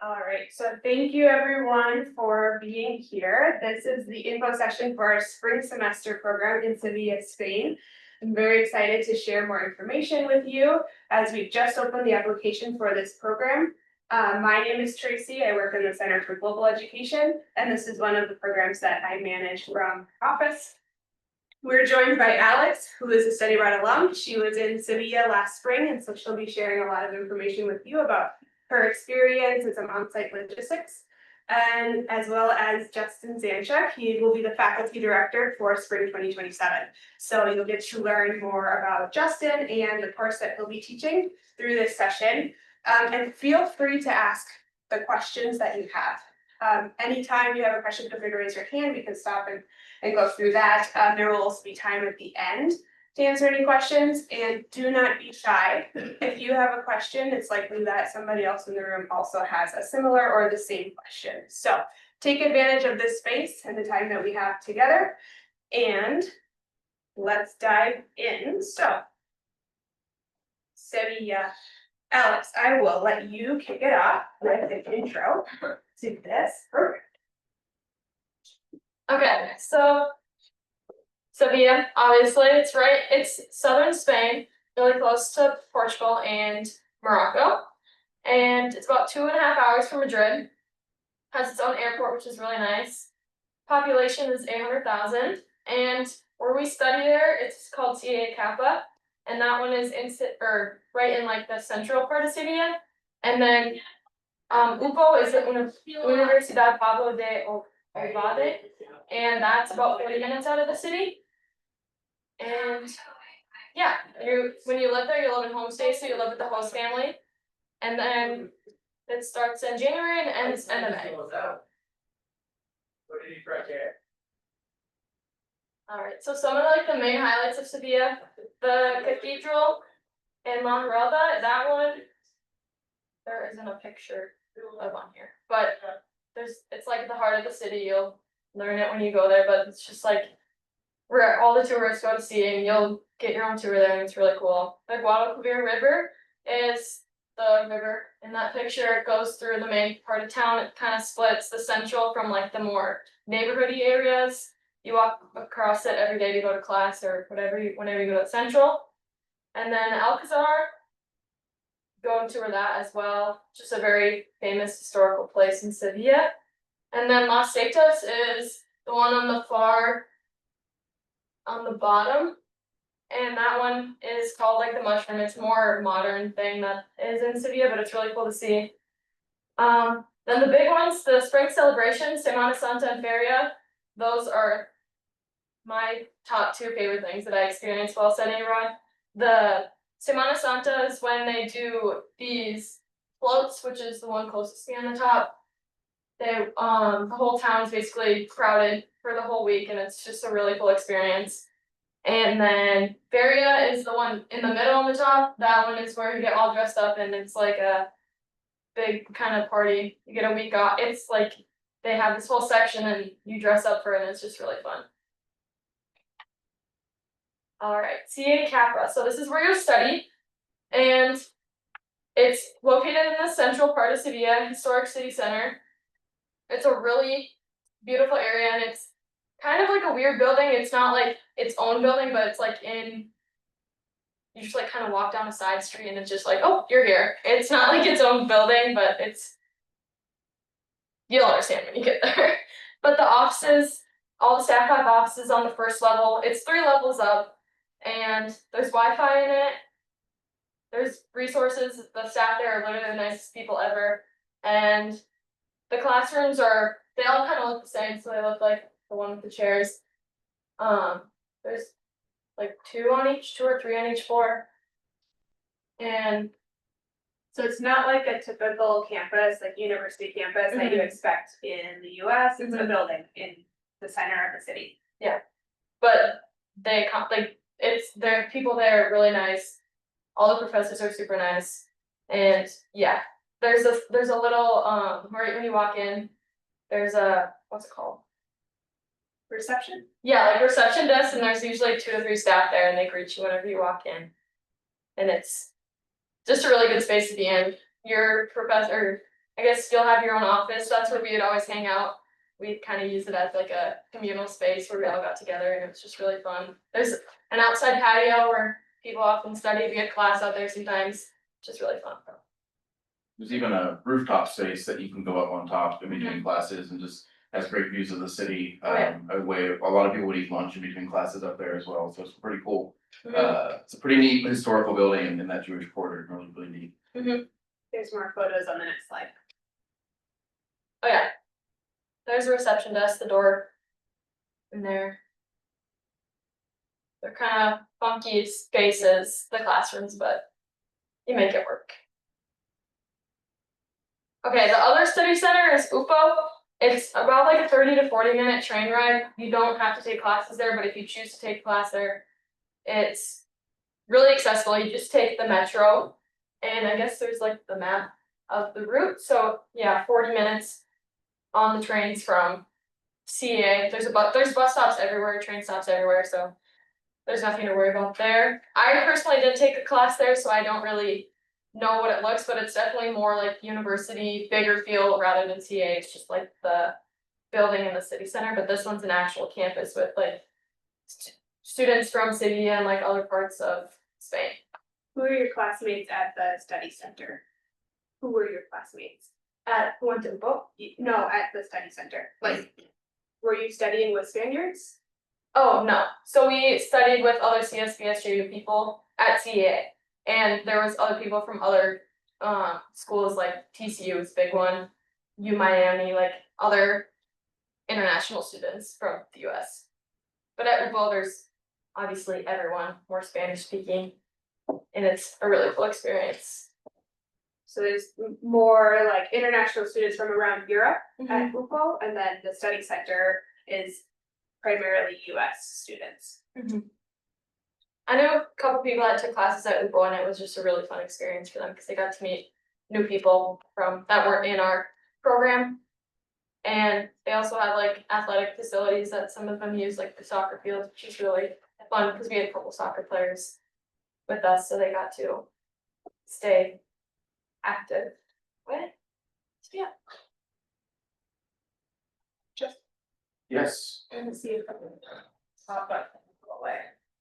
All right, so thank you everyone for being here. This is the info session for our spring semester program in Sevilla, Spain. I'm very excited to share more information with you as we've just opened the application for this program. My name is Tracy. I work in the Center for Global Education, and this is one of the programs that I manage from office. We're joined by Alex, who is a study abroad alum. She was in Sevilla last spring, and so she'll be sharing a lot of information with you about her experience and some on-site logistics, and as well as Justin Zanchuk. He will be the faculty director for spring 2027. So you'll get to learn more about Justin and the course that he'll be teaching through this session. And feel free to ask the questions that you have. Anytime you have a question, feel free to raise your hand. We can stop and go through that. There will also be time at the end to answer any questions, and do not be shy. If you have a question, it's likely that somebody else in the room also has a similar or the same question. So take advantage of this space and the time that we have together, and let's dive in. So, Sevilla. Alex, I will let you kick it off with an intro to this program. Okay, so Sevilla, obviously, it's southern Spain, really close to Portugal and Morocco. And it's about 2.5 hours from Madrid. Has its own airport, which is really nice. Population is 800,000. And where we study there, it's called CA Kappa. And that one is right in like the central part of Sevilla. And then UPO is the Universidad Pablo de Ovalle. And that's about 40 minutes out of the city. And yeah, when you live there, you live in Homestays, so you live with the host family. And then it starts in January and ends end of May. Alright, so some of the main highlights of Sevilla, the cathedral in La Giralda, that one, there isn't a picture of on here, but it's like the heart of the city. You'll learn it when you go there, but it's just like where all the tourists go to see, and you'll get your own tour there, and it's really cool. The Guadalquivir River is the river in that picture. It goes through the main part of town. It kind of splits the central from like the more neighborhoody areas. You walk across it every day to go to class or whenever you go to the central. And then Alcazar, go and tour that as well. Just a very famous historical place in Sevilla. And then Las Setas is the one on the bottom. And that one is called like the Mushroom. It's a more modern thing that is in Sevilla, but it's really cool to see. Then the big ones, the spring celebrations, Semana Santa and Feria, those are my top two favorite things that I experienced while studying abroad. The Semana Santa is when they do these floats, which is the one closest to me on the top. The whole town is basically crowded for the whole week, and it's just a really cool experience. And then Feria is the one in the middle on the top. That one is where you get all dressed up, and it's like a big kind of party. You get a week off. It's like they have this whole section and you dress up for it, and it's just really fun. Alright, CA Capra. So this is where you'll study, and it's located in the central part of Sevilla, historic city center. It's a really beautiful area, and it's kind of like a weird building. It's not like its own building, but it's like you just like kind of walk down a side street and it's just like, oh, you're here. It's not like its own building, but you'll understand when you get there. But the offices, all the staff have offices on the first level. It's 3 levels up, and there's Wi-Fi in it. There's resources. The staff there are literally the nicest people ever. And the classrooms they all kind of look the same, so they look like the one with the chairs. There's like 2 or 3 on each floor. And so it's not like a typical campus, like university campus that you expect in the US. It's a building in the center of the city. Yeah. But their people there are really nice. All the professors are super nice. And yeah, there's a little right when you walk in, there's a what's it called? Reception? Yeah, like reception desk, and there's usually 2 to 3 staff there, and they greet you whenever you walk in. And it's just a really good space to be in. Your professor, I guess you'll have your own office, that's where we would always hang out. We'd kind of use it as like a communal space where we all got together and it was just really fun. There's an outside patio where people often study, we get class out there sometimes, just really fun. There's even a rooftop space that you can go up on top in between classes and just has great views of the city. Oh, yeah. A lot of people would eat lunch in between classes up there as well, so it's pretty cool. Mhm. It's a pretty neat historical building in that Jewish quarter, really neat. There's more photos on the next slide. Oh yeah. There's a reception desk, the door in there. They're kind of funky spaces, the classrooms, but you make it work. Okay, the other study center is UFO. It's about like a 30 to 40 minute train ride. You don't have to take classes there, but if you choose to take a class there, it's really accessible. You just take the metro, and I guess there's like the map of the route. So yeah, 40 minutes on the trains from CA. There's bus stops everywhere, train stops everywhere, so there's nothing to worry about there. I personally did take a class there, so I don't really know what it looks, but it's definitely more like university, bigger feel rather than CA. It's just like the building in the city center, but this one's an actual campus with like students from Sevilla and like other parts of Spain. Who are your classmates at the study center? Who were your classmates? At Huantempo? No, at the study center. Like, were you studying with Spaniards? Oh, no. So we studied with other CSBSJU people at CEA. And there was other people from other schools like TCU is a big one, U Miami, like other international students from the US. But at UBO, there's obviously everyone more Spanish speaking, and it's a really cool experience. So there's more like international students from around Europe at UPO, and then the study center is primarily US students. I know a couple people that took classes at UBO, and it was just a really fun experience for them because they got to meet new people from that weren't in our program. And they also have like athletic facilities that some of them use, like the soccer field, which is really fun because we had a couple soccer players with us, so they got to stay active. What? So yeah. Just Yes. to see if I can pop up and go away.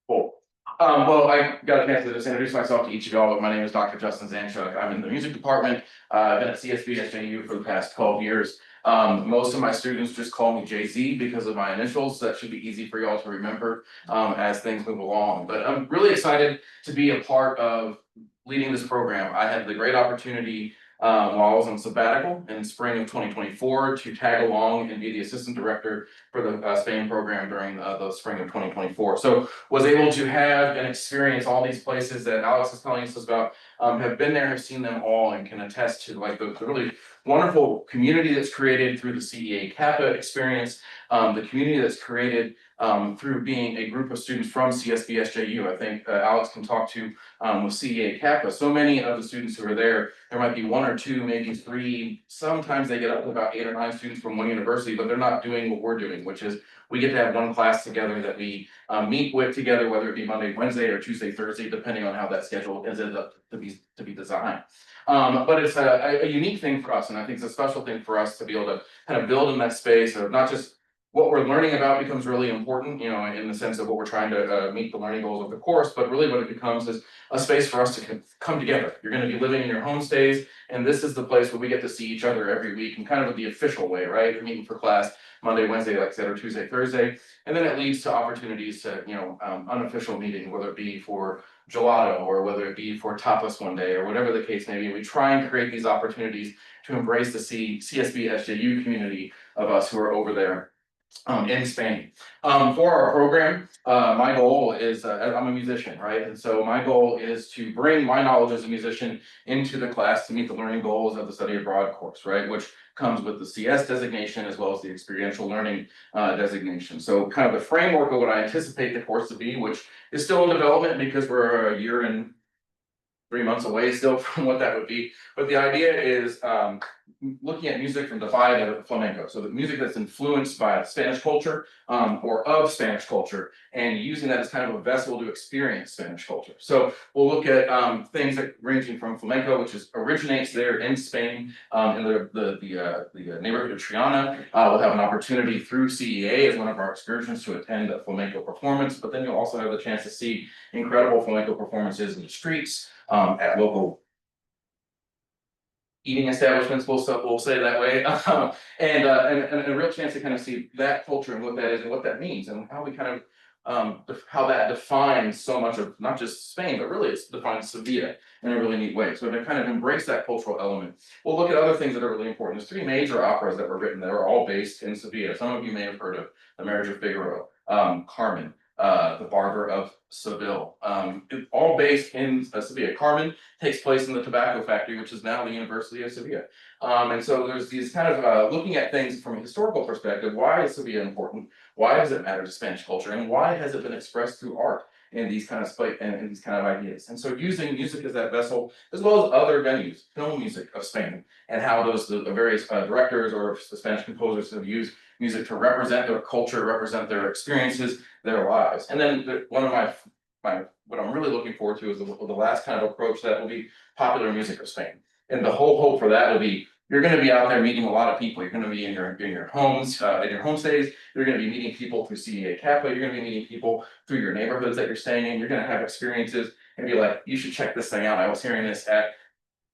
Cool. Well, I got a chance to just introduce myself to each of y'all, but my name is Dr. Justin Zanchuk. I'm in the music department. I've been at CSBSJU for the past 12 years. Most of my students just call me JZ because of my initials. That should be easy for y'all to remember as things move along. But I'm really excited to be a part of leading this program. I had the great opportunity while I was on sabbatical in spring of 2024 to tag along and be the assistant director for the Spain program during the spring of 2024. So was able to have and experience all these places that Alex is telling us about, have been there, have seen them all, and can attest to like the really wonderful community that's created through the CEA Kappa experience, the community that's created through being a group of students from CSBSJU. I think Alex can talk to with CEA Kappa. So many of the students who are there might be one or two, maybe three, sometimes they get up to about 8 or 9 students from one university, but they're not doing what we're doing, which is we get to have one class together that we meet with together, whether it be Monday, Wednesday, or Tuesday, Thursday, depending on how that schedule is ended up to be designed. But it's a unique thing for us, and I think it's a special thing for us to be able to kind of build in that space of not just what we're learning about becomes really important, you know, in the sense of what we're trying to meet the learning goals of the course, but really what it becomes is a space for us to come together. You're going to be living in your homestays, and this is the place where we get to see each other every week in kind of the official way, right? You're meeting for class Monday, Wednesday, like I said, or Tuesday, Thursday, and then it leads to opportunities to, you know, unofficial meeting, whether it be for gelato or whether it be for tapas one day or whatever the case may be. We try and create these opportunities to embrace the CSB SJU community of us who are over there in Spain. For our program, my goal is, I'm a musician, right? And so my goal is to bring my knowledge as a musician into the class to meet the learning goals of the study abroad course, right? Which comes with the CS designation as well as the experiential learning designation. So kind of the framework of what I anticipate the course to be, which is still in development because we're a year and 3 months away still from what that would be. But the idea is looking at music from the side of flamenco, so the music that's influenced by Spanish culture, or of Spanish culture, and using that as kind of a vessel to experience Spanish culture. So we'll look at things like ranging from flamenco, which originates there in Spain, in the neighborhood of Triana. We'll have an opportunity through CEA as one of our excursions to attend a flamenco performance, but then you'll also have the chance to see incredible flamenco performances in the streets, at local eating establishments, we'll say it that way, and a real chance to kind of see that culture and what that is and what that means and how we kind of how that defines so much of not just Spain, but really it's defines Sevilla in a really neat way. So to kind of embrace that cultural element, we'll look at other things that are really important. There's 3 major operas that were written that are all based in Sevilla. Some of you may have heard of The Marriage of Figaro, Carmen, The Barber of Seville, all based in Sevilla. Carmen takes place in the tobacco factory, which is now the University of Sevilla. And so there's these kind of looking at things from a historical perspective. Why is Sevilla important? Why does it matter to Spanish culture? And why has it been expressed through art in these kind of and these kind of ideas? And so using music as that vessel, as well as other venues, film music of Spain, and how the various directors or the Spanish composers have used music to represent their culture, represent their experiences, their lives. And then one of my what I'm really looking forward to is the last kind of approach that will be popular music of Spain. And the whole hope for that will be you're going to be out there meeting a lot of people. You're going to be in your homes, in your homestays. You're going to be meeting people through CEA Kappa. You're going to be meeting people through your neighborhoods that you're staying in. You're going to have experiences and be like, you should check this thing out. I was hearing this at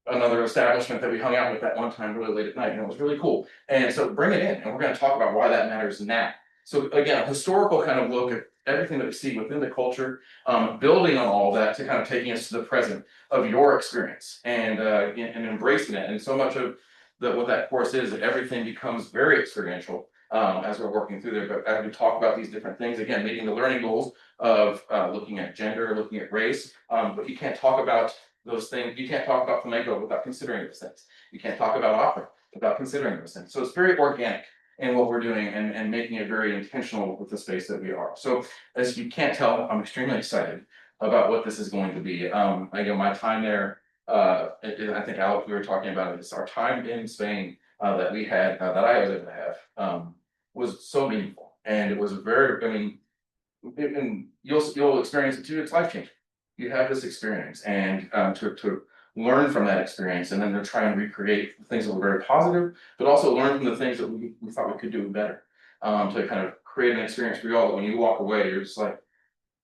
another establishment that we hung out with that one time really late at night, and it was really cool. And so bring it in, and we're going to talk about why that matters now. So again, a historical kind of look at everything that we see within the culture, building on all of that to kind of taking us to the present of your experience and embracing it. And so much of what that course is that everything becomes very experiential as we're working through there. But as we talk about these different things, again, meeting the learning goals of looking at gender, looking at race, but you can't talk about those things. You can't talk about flamenco without considering those things. You can't talk about opera without considering those things. So it's very organic in what we're doing and making it very intentional with the space that we are. So as you can't tell, I'm extremely excited about what this is going to be. Again, my time there, I think Alex, we were talking about it, it's our time in Spain that we had, that I was able to have, was so meaningful. And it was very, I mean, and you'll experience it too, it's life-changing. You have this experience and to learn from that experience and then to try and recreate the things that were very positive, but also learn from the things that we thought we could do better. To kind of create an experience for you all that when you walk away, you're just like,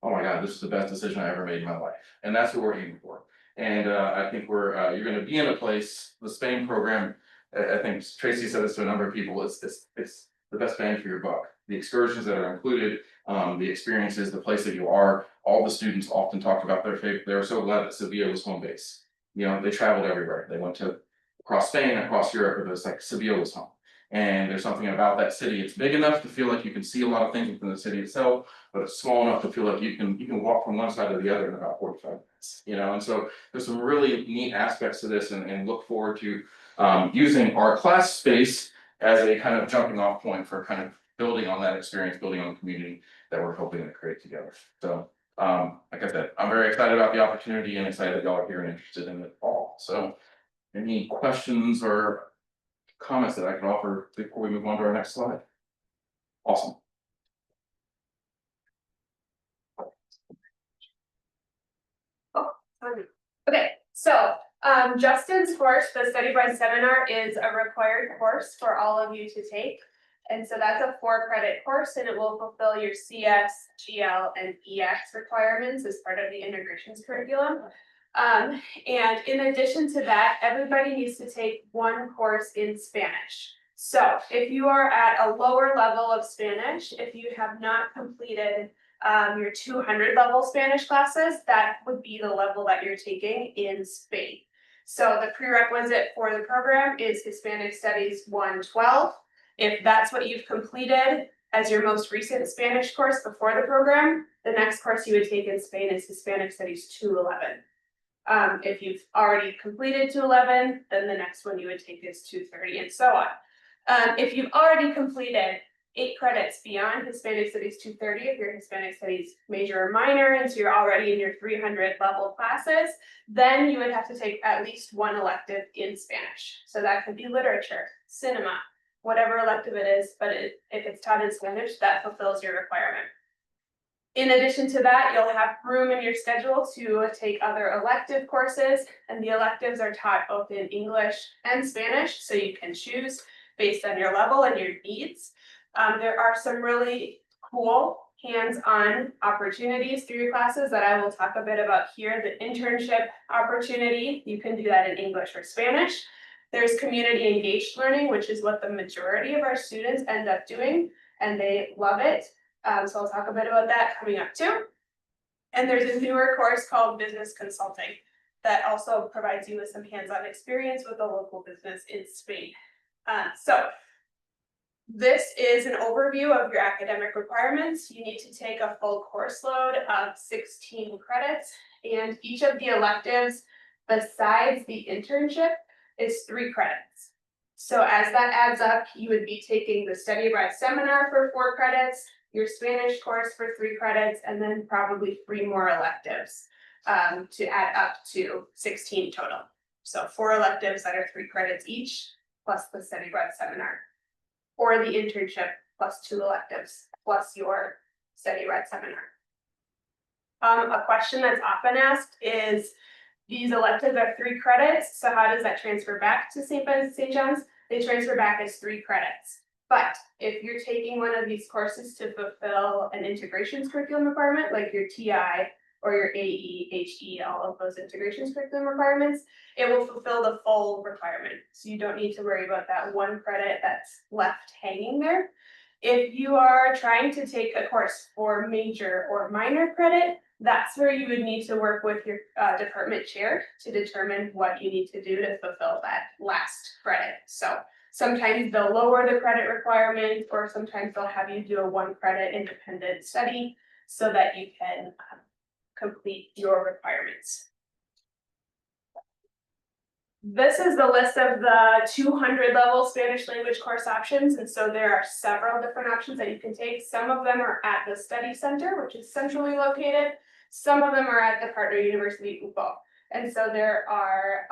oh my God, this is the best decision I ever made in my life. And that's what we're aiming for. And I think you're going to be in a place, the Spain program, I think Tracy said this to a number of people, it's the best bang for your buck. The excursions that are included, the experiences, the place that you are, all the students often talked about their favorite. They were so glad that Sevilla was home base. You know, they traveled everywhere. They went to across Spain, across Europe, but it was like Sevilla was home. And there's something about that city. It's big enough to feel like you can see a lot of things within the city itself, but it's small enough to feel like you can walk from one side to the other in about 45 minutes. You know, and so there's some really neat aspects to this, and look forward to using our class space as a kind of jumping off point for kind of building on that experience, building on the community that we're hoping to create together. So like I said, I'm very excited about the opportunity and excited that y'all are here and interested in it all. So any questions or comments that I can offer before we move on to our next slide? Awesome. Okay, so Justin's course, the Study Abroad Seminar, is a required course for all of you to take. And so that's a 4-credit course, and it will fulfill your CS, GL, and EX requirements as part of the integrations curriculum. And in addition to that, everybody needs to take 1 course in Spanish. So if you are at a lower level of Spanish, if you have not completed your 200 level Spanish classes, that would be the level that you're taking in Spain. So the prerequisite for the program is Hispanic Studies 112. If that's what you've completed as your most recent Spanish course before the program, the next course you would take in Spain is Hispanic Studies 211. If you've already completed 211, then the next one you would take is 230, and so on. If you've already completed 8 credits beyond Hispanic Studies 230 if you're Hispanic Studies major or minor, and so you're already in your 300 level classes, then you would have to take at least one elective in Spanish. So that could be literature, cinema, whatever elective it is, but if it's taught in Spanish, that fulfills your requirement. In addition to that, you'll have room in your schedule to take other elective courses, and the electives are taught both in English and Spanish, so you can choose based on your level and your needs. There are some really cool hands-on opportunities through your classes that I will talk a bit about here. The internship opportunity, you can do that in English or Spanish. There's community engaged learning, which is what the majority of our students end up doing, and they love it. So I'll talk a bit about that coming up too. And there's a newer course called Business Consulting that also provides you with some hands-on experience with a local business in Spain. So this is an overview of your academic requirements. You need to take a full course load of 16 credits, and each of the electives besides the internship is 3 credits. So as that adds up, you would be taking the study abroad seminar for 4 credits, your Spanish course for 3 credits, and then probably 3 more electives to add up to 16 total. So 4 electives that are 3 credits each, plus the study abroad seminar. Or the internship plus 2 electives, plus your study abroad seminar. A question that's often asked is, these electives are 3 credits, so how does that transfer back to St. John's? They transfer back as 3 credits. But if you're taking one of these courses to fulfill an integrations curriculum requirement, like your TI or your AE, HE, all of those integrations curriculum requirements, it will fulfill the full requirement. So you don't need to worry about that 1 credit that's left hanging there. If you are trying to take a course for major or minor credit, that's where you would need to work with your department chair to determine what you need to do to fulfill that last credit. So sometimes they'll lower the credit requirement, or sometimes they'll have you do a 1 credit independent study so that you can complete your requirements. This is the list of the 200 level Spanish language course options, and so there are several different options that you can take. Some of them are at the study center, which is centrally located. Some of them are at the partner university, UPO. And so there are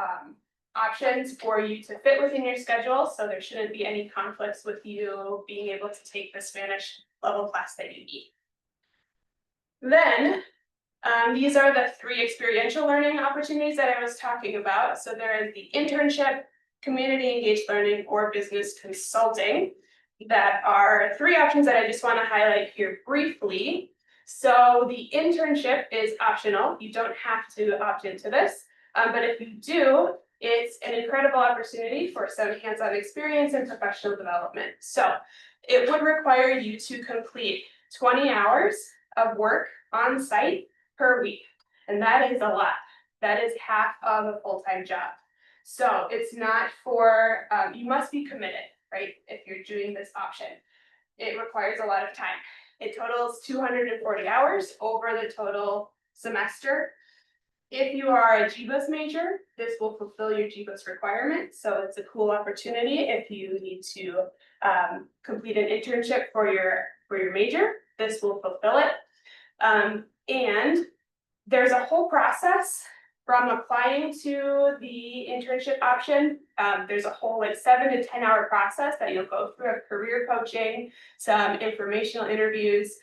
options for you to fit within your schedule, so there shouldn't be any conflicts with you being able to take the Spanish level class that you need. Then these are the 3 experiential learning opportunities that I was talking about. So there is the internship, community engaged learning, or business consulting. That are 3 options that I just want to highlight here briefly. So the internship is optional. You don't have to opt into this, but if you do, it's an incredible opportunity for some hands-on experience and professional development. So it would require you to complete 20 hours of work on site per week, and that is a lot. That is half of a full-time job. So it's not for, you must be committed, right? If you're doing this option, it requires a lot of time. It totals 240 hours over the total semester. If you are a GBUS major, this will fulfill your GBUS requirement. So it's a cool opportunity if you need to complete an internship for your major, this will fulfill it. And there's a whole process from applying to the internship option. There's a whole 7 to 10 hour process that you'll go through of career coaching, some informational interviews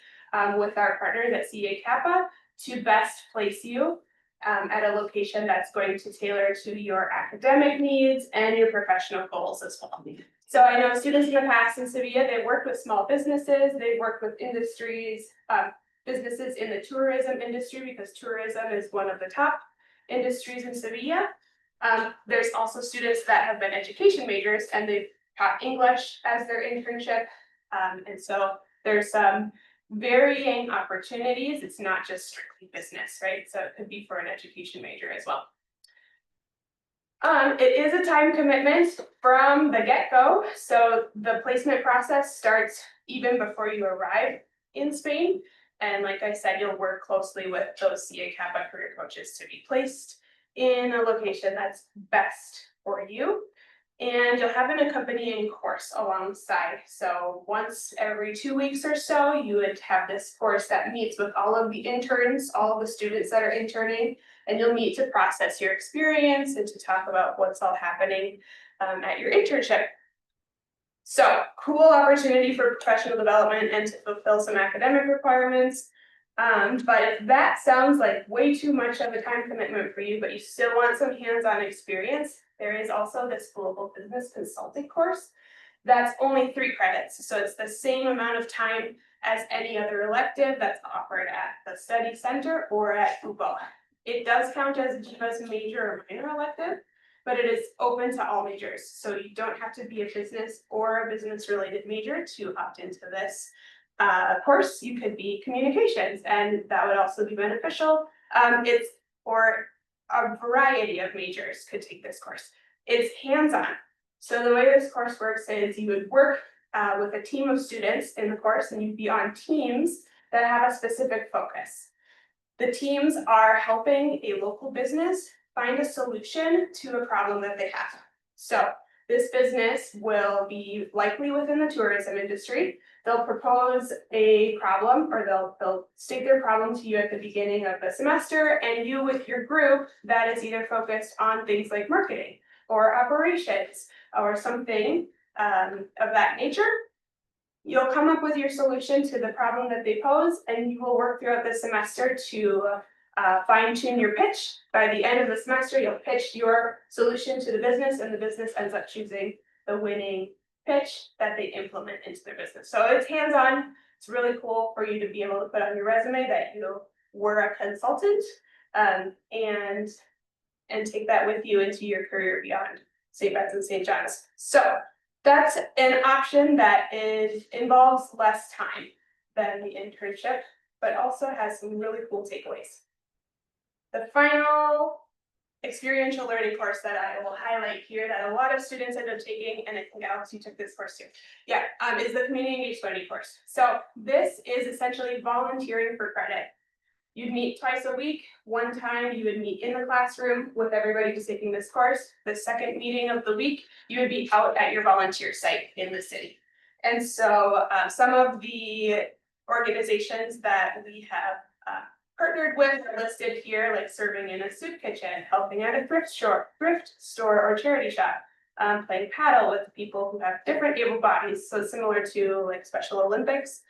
with our partners at CA Kappa to best place you at a location that's going to tailor to your academic needs and your professional goals as well. So I know students in the past in Sevilla, they've worked with small businesses, they've worked with industries, businesses in the tourism industry, because tourism is one of the top industries in Sevilla. There's also students that have been education majors and they've taught English as their internship. And so there's some varying opportunities. It's not just strictly business, right? So it could be for an education major as well. It is a time commitment from the get-go. So the placement process starts even before you arrive in Spain. And like I said, you'll work closely with those CA Kappa career coaches to be placed in a location that's best for you. And you'll have an accompanying course alongside. So once every 2 weeks or so, you would have this course that meets with all of the interns, all of the students that are interning, and you'll meet to process your experience and to talk about what's all happening at your internship. So cool opportunity for professional development and to fulfill some academic requirements. But if that sounds like way too much of a time commitment for you, but you still want some hands-on experience, there is also this global business consulting course. That's only 3 credits, so it's the same amount of time as any other elective that's offered at the study center or at Google. It does count as Jiva's major or minor elective, but it is open to all majors. So you don't have to be a business or a business related major to opt into this course. You could be communications, and that would also be beneficial. It's for a variety of majors could take this course. It's hands-on. So the way this course works is you would work with a team of students in the course, and you'd be on teams that have a specific focus. The teams are helping a local business find a solution to a problem that they have. So this business will be likely within the tourism industry. They'll propose a problem, or they'll state their problem to you at the beginning of the semester, and you with your group that is either focused on things like marketing or operations or something of that nature. You'll come up with your solution to the problem that they pose, and you will work throughout the semester to fine tune your pitch. By the end of the semester, you'll pitch your solution to the business, and the business ends up choosing the winning pitch that they implement into their business. So it's hands-on. It's really cool for you to be able to put on your resume that you were a consultant, and take that with you into your career beyond St. Ben's and St. John's. So that's an option that involves less time than the internship, but also has some really cool takeaways. The final experiential learning course that I will highlight here that a lot of students end up taking, and I think Alex, you took this course too. Yeah, is the community engaged learning course. So this is essentially volunteering for credit. You'd meet twice a week. One time you would meet in the classroom with everybody who's taking this course. The second meeting of the week, you would be out at your volunteer site in the city. And so some of the organizations that we have partnered with are listed here, like serving in a soup kitchen, helping at a thrift store or charity shop, playing paddle with people who have different able bodies, so similar to like Special Olympics.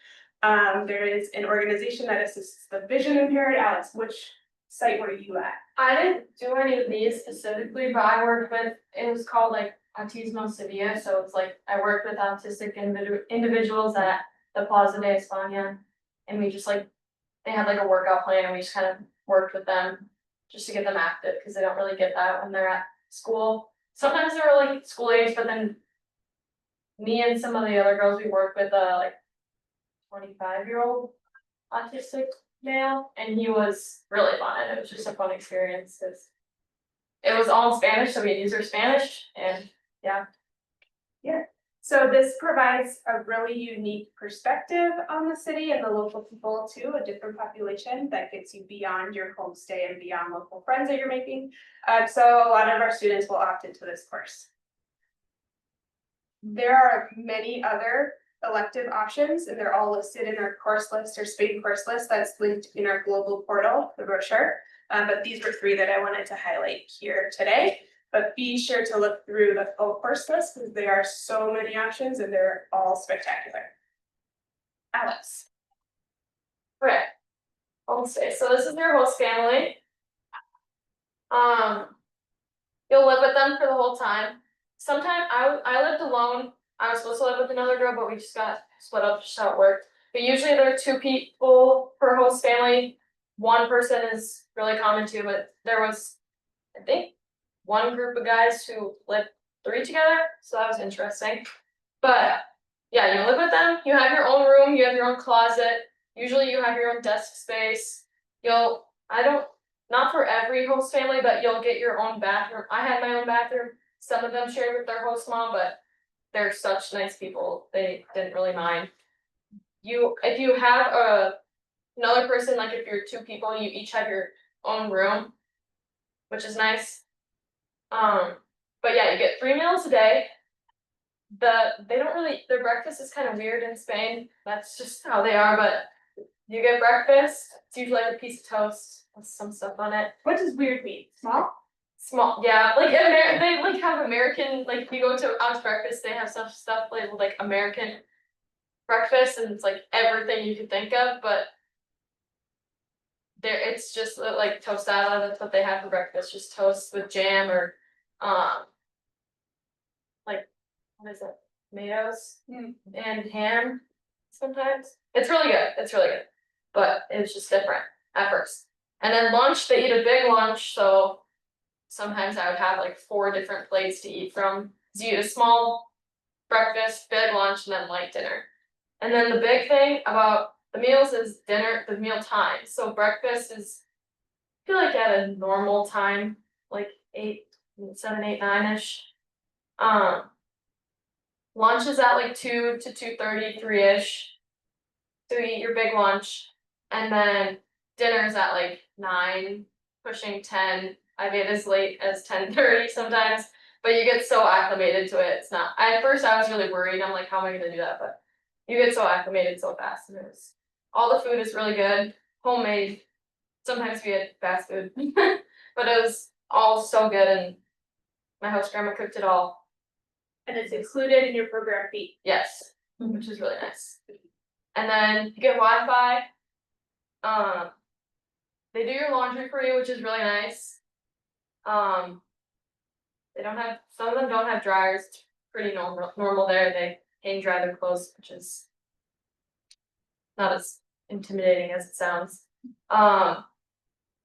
There is an organization that assists the vision impaired. Alex, which site were you at? I didn't do any of these specifically, but I worked with, it was called like Autismo Sevilla, so it's like I worked with autistic individuals at the Plaza de España, and we just like, they had like a workout plan, and we just kind of worked with them just to get them active, because they don't really get that when they're at school. Sometimes they're like school age, but then me and some of the other girls we worked with, like 25-year-old autistic male, and he was really fun, and it was just a fun experience, because it was all in Spanish, so we had user Spanish, and yeah. So this provides a really unique perspective on the city and the local people too, a different population that gets you beyond your homestay and beyond local friends that you're making. So a lot of our students will opt into this course. There are many other elective options, and they're all listed in our course list or Spain course list that's linked in our global portal, the brochure. But these were 3 that I wanted to highlight here today. But be sure to look through the full course list, because there are so many options and they're all spectacular. Alex. Okay. Homestay. So this is your host family. You'll live with them for the whole time. Sometimes I lived alone. I was supposed to live with another girl, but we just got split up, just how it worked. But usually there are 2 people per host family. One person is really common too, but there was, I think, one group of guys who lived 3 together, so that was interesting. But yeah, you live with them, you have your own room, you have your own closet, usually you have your own desk space. Not for every host family, but you'll get your own bathroom. I had my own bathroom. Some of them shared with their host mom, but they're such nice people, they didn't really mind. If you have another person, like if you're 2 people, you each have your own room, which is nice. But yeah, you get 3 meals a day. Their breakfast is kind of weird in Spain. That's just how they are, but you get breakfast. It's usually like a piece of toast with some stuff on it. What does weird mean? Small? Small, yeah, like they like have American, like if you go to Alex breakfast, they have stuff labeled like American breakfast, and it's like everything you could think of, but it's just like tostada. That's what they have for breakfast, just toast with jam or like what is it, tomatoes and ham sometimes. It's really good. It's really good, but it's just different at first. And then lunch, they eat a big lunch, so sometimes I would have like 4 different plates to eat from. So you eat a small breakfast, big lunch, and then light dinner. And then the big thing about the meals is dinner, the meal time. So breakfast is, I feel like at a normal time, like 8, 7, 8, 9-ish. Lunch is at like 2 to 2:30, 3-ish. So you eat your big lunch. And then dinner is at like 9, pushing 10. I've ate as late as 10:30 sometimes, but you get so acclimated to it. It's not, at first I was really worried. I'm like, how am I gonna do that? But you get so acclimated so fast. And all the food is really good, homemade. Sometimes we had fast food, but it was all so good, and my host grandma cooked it all. And it's included in your program fee. Yes, which is really nice. And then you get Wi-Fi. They do your laundry for you, which is really nice. They don't have, some of them don't have dryers. It's pretty normal there. They hang dry their clothes, which is not as intimidating as it sounds. And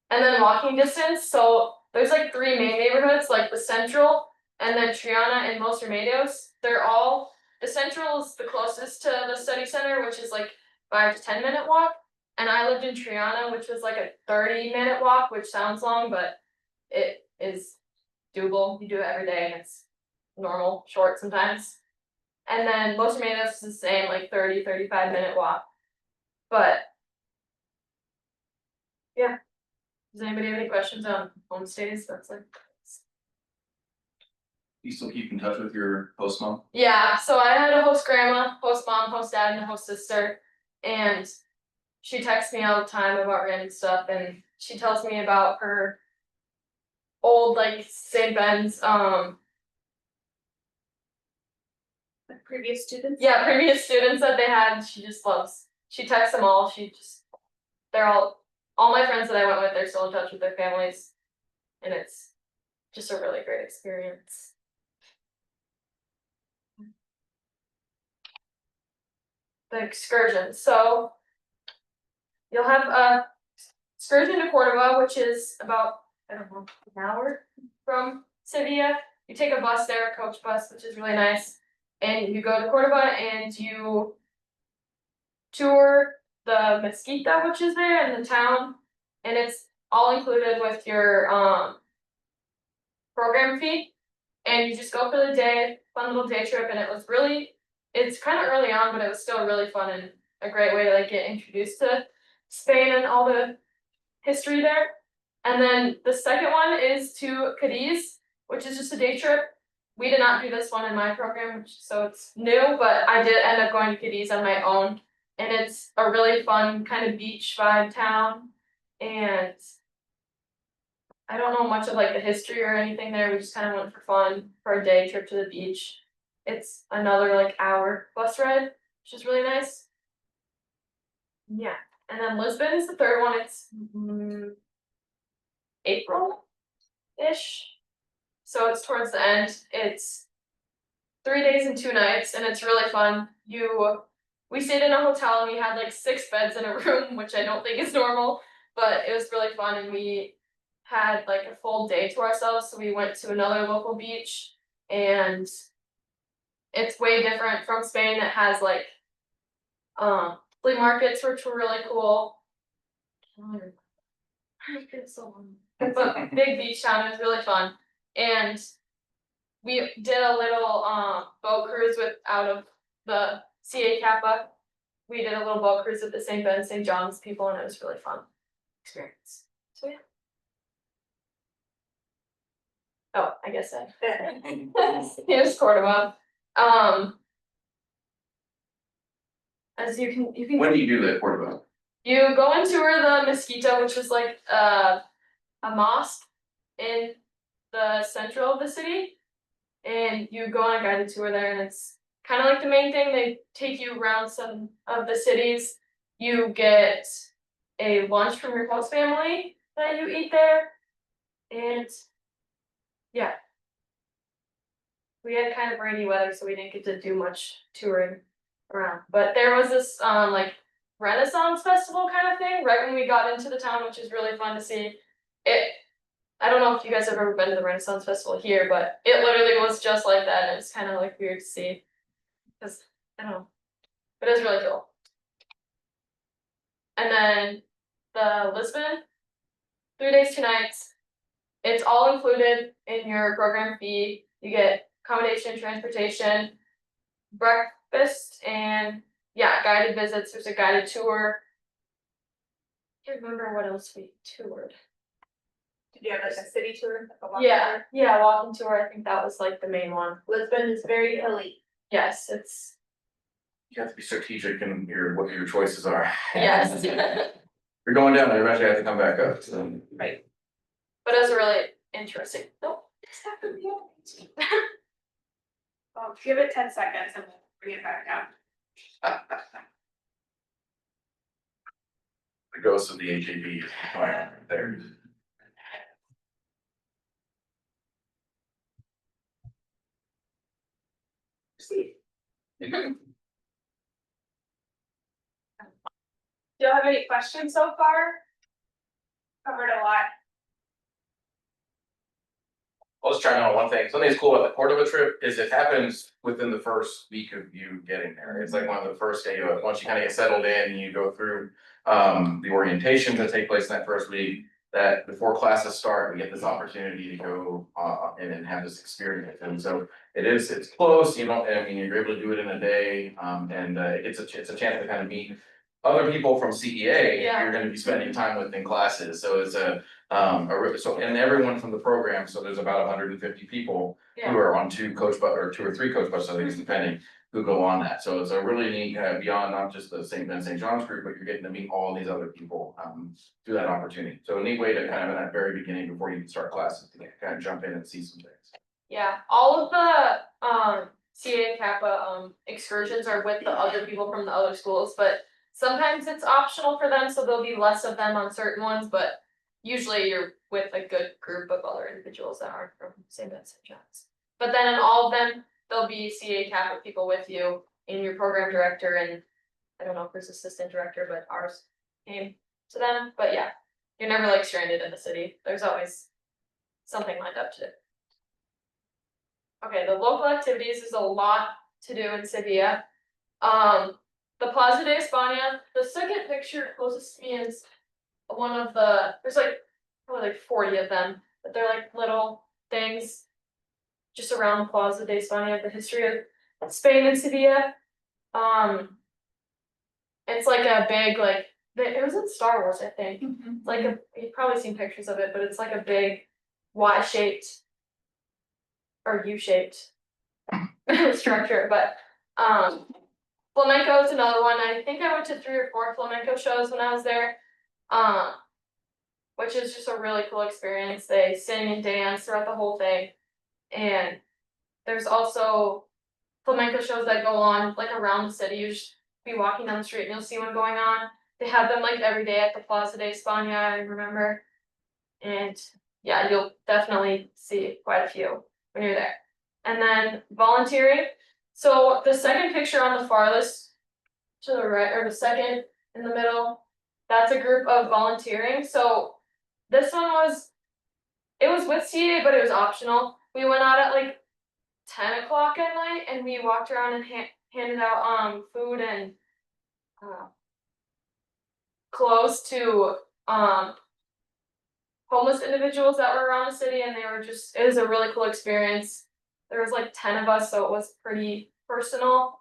then walking distance. So there's like 3 main neighborhoods, like the Central, and then Triana and Los Remedios. The Central is the closest to the study center, which is like 5 to 10 minute walk. And I lived in Triana, which was like a 30-minute walk, which sounds long, but it is doable. You do it every day, and it's normal, short sometimes. And then Los Remedios is the same, like 30, 35-minute walk. But yeah. Does anybody have any questions on homestays? That's like. You still keep in touch with your host mom? Yeah, so I had a host grandma, host mom, host dad, and a host sister, and she texts me all the time about random stuff, and she tells me about her old like St. Ben's Like previous students? yeah, previous students that they had. She just loves. She texts them all. They're all my friends that I went with. They're still in touch with their families, and it's just a really great experience. The excursion. So you'll have a excursion to Cordova, which is about, I don't know, an hour from Sevilla. You take a bus there, a coach bus, which is really nice. And you go to Cordova and you tour the Mezquita, which is there in the town. And it's all included with your program fee. And you just go for the day, fun little day trip, and it's kind of early on, but it was still really fun and a great way to like get introduced to Spain and all the history there. And then the second one is to Cadiz, which is just a day trip. We did not do this one in my program, so it's new, but I did end up going to Cadiz on my own. And it's a really fun kind of beach vibe town. And I don't know much of like the history or anything there. We just kind of went for fun for a day trip to the beach. It's another like hour bus ride, which is really nice. Yeah, and then Lisbon is the third one. It's April-ish. So it's towards the end. It's 3 days and 2 nights, and it's really fun. We stayed in a hotel and we had like 6 beds in a room, which I don't think is normal, but it was really fun, and we had like a full day to ourselves. So we went to another local beach, and it's way different from Spain. It has like flea markets, which were really cool. But big beach town, it was really fun. And we did a little boat cruise out of the CA Kappa. We did a little boat cruise with the St. Ben, St. John's people, and it was really fun experience. So yeah. Oh, I guess I. Here's Cordoba. As you can. When do you do that, Cordoba? You go and tour the Mosquito, which is like a mosque in the central of the city. And you go on a guided tour there, and it's kind of like the main thing. They take you around some of the cities. You get a lunch from your host family that you eat there. And yeah. We had kind of rainy weather, so we didn't get to do much touring around. But there was this like Renaissance festival kind of thing right when we got into the town, which is really fun to see. I don't know if you guys have ever been to the Renaissance Festival here, but it literally was just like that, and it's kind of like weird to see. Because I don't know. But it was really cool. And then the Lisbon, 3 days, 2 nights. It's all included in your program fee. You get accommodation, transportation, breakfast, and yeah, guided visits. There's a guided tour. I can't remember what else we toured. Did you have like a city tour? Like a walk Yeah, tour? yeah, walking tour. I think that was like the main one. Lisbon is very hilly. Yes, it's You have to be strategic in what your choices are. yes. You're going down there, eventually you have to come back up, so. Right. But it was really interesting. Nope. Well, give it 10 seconds and we'll bring it back down. The ghost of the AJB right there. See. Do you have any questions so far? Covered a lot. I'll just try out one thing. Something that's cool about the Cordoba trip is it happens within the first week of you getting there. It's like one of the first day, once you kind of get settled in and you go through the orientation that take place in that first week, that before classes start, we get this opportunity to go and have this experience. And so it's close, you know, I mean, you're able to do it in a day, and it's a chance to kind of meet other people from CEA Yeah. you're gonna be spending time with in classes. So it's and everyone from the program, so there's about 150 people who Yeah. are on 2 or 3 coach bus, I think it's depending, who go on that. So it's a really neat, beyond not just the St. Ben St. John's group, but you're getting to meet all these other people, through that opportunity. So a neat way to kind of in that very beginning, before you even start classes, to kind of jump in and see some things. Yeah, all of the CA Kappa excursions are with the other people from the other schools, but sometimes it's optional for them, so there'll be less of them on certain ones, but usually you're with a good group of other individuals that aren't from St. Vincent John's. But then in all of them, there'll be CA Kappa people with you and your program director, and I don't know if there's assistant director, but ours came to them. But yeah, you're never like stranded in the city. There's always something lined up to do. Okay, the local activities is a lot to do in Sevilla. The Plaza de España, the second picture closest to me is one of there's like probably like 40 of them, but they're like little things just around the Plaza de España, the history of Spain and Sevilla. It's like a big it was in Star Wars, I think. It's like you've probably seen pictures of it, but it's like a big Y-shaped or U-shaped structure, but flamenco is another one. I think I went to 3 or 4 flamenco shows when I was there, which is just a really cool experience. They sing and dance throughout the whole thing, and there's also flamenco shows that go on like around the city. You just be walking down the street and you'll see one going on. They have them like every day at the Plaza de España, I remember, and yeah, you'll definitely see quite a few when you're there. And then volunteering. So the second picture on the farthest to the right, or the second in the middle, that's a group of volunteering. So this one was with CA, but it was optional. We went out at like 10 o'clock at night and we walked around and handed out food and clothes to homeless individuals that were around the city, and it was a really cool experience. There was like 10 of us, so it was pretty personal,